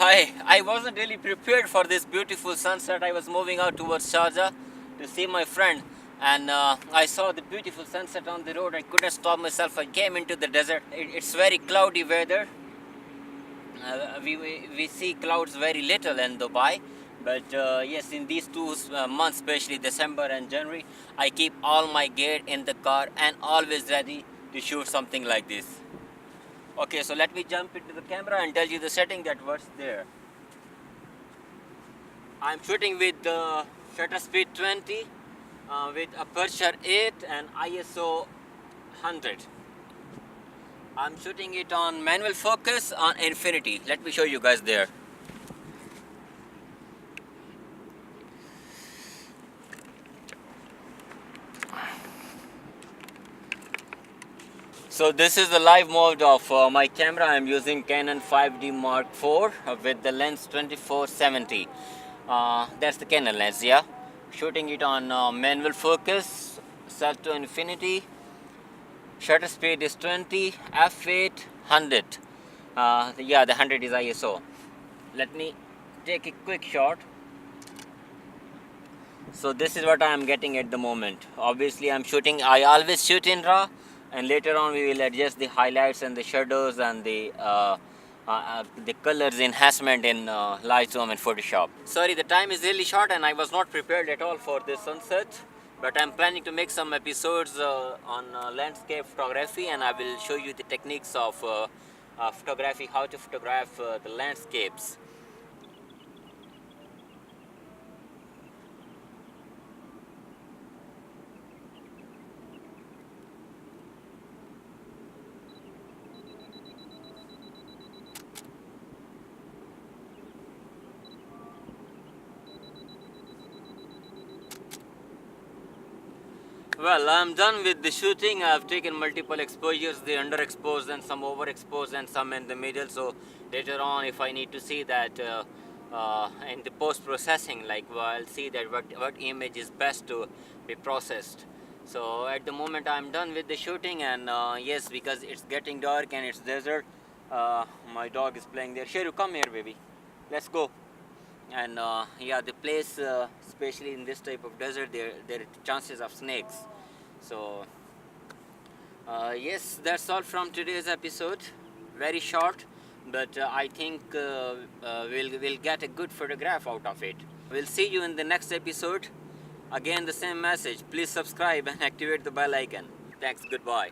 Hi, I wasn't really prepared for this beautiful sunset. I was moving out towards Sharjah to see my friend, and I saw the beautiful sunset on the road. I couldn't stop myself. I came into the desert. It's very cloudy weather. We see clouds very little in Dubai, but yes, in these two months, especially December and January, I keep all my gear in the car and always ready to shoot something like this. Okay, so let me jump into the camera and tell you the setting that was there. I'm shooting with the shutter speed 20 with aperture 8 and ISO 100. I'm shooting it on manual focus on infinity. Let me show you guys there. So this is the live mode of my camera. I'm using Canon 5D Mark IV with the lens 24-70. That's the Canon lens, yeah. Shooting it on manual focus, set to infinity. Shutter speed is 20, f8, 100. Yeah, the 100 is ISO. Let me take a quick shot. So this is what I am getting at the moment. Obviously I always shoot in RAW, and later on we will adjust the highlights and the shadows and the colors enhancement in Lightroom and Photoshop. Sorry, the time is really short and I was not prepared at all for this sunset, but I'm planning to make some episodes on landscape photography, and I will show you the techniques of photography, how to photograph the landscapes. Well, I'm done with the shooting. I've taken multiple exposures, the underexposed and some overexposed and some in the middle. So later on, if I need to see that in the post-processing, like I'll see that what image is best to be processed. So at the moment, I'm done with the shooting, and yes, because it's getting dark and it's desert, my dog is playing there. Sheru, come here, baby. Let's go. And yeah, the place, especially in this type of desert, there are chances of snakes. So yes, that's all from today's episode. Very short, but I think we'll get a good photograph out of it. We'll see you in the next episode. Again, the same message. Please subscribe and activate the bell icon. Thanks. Goodbye.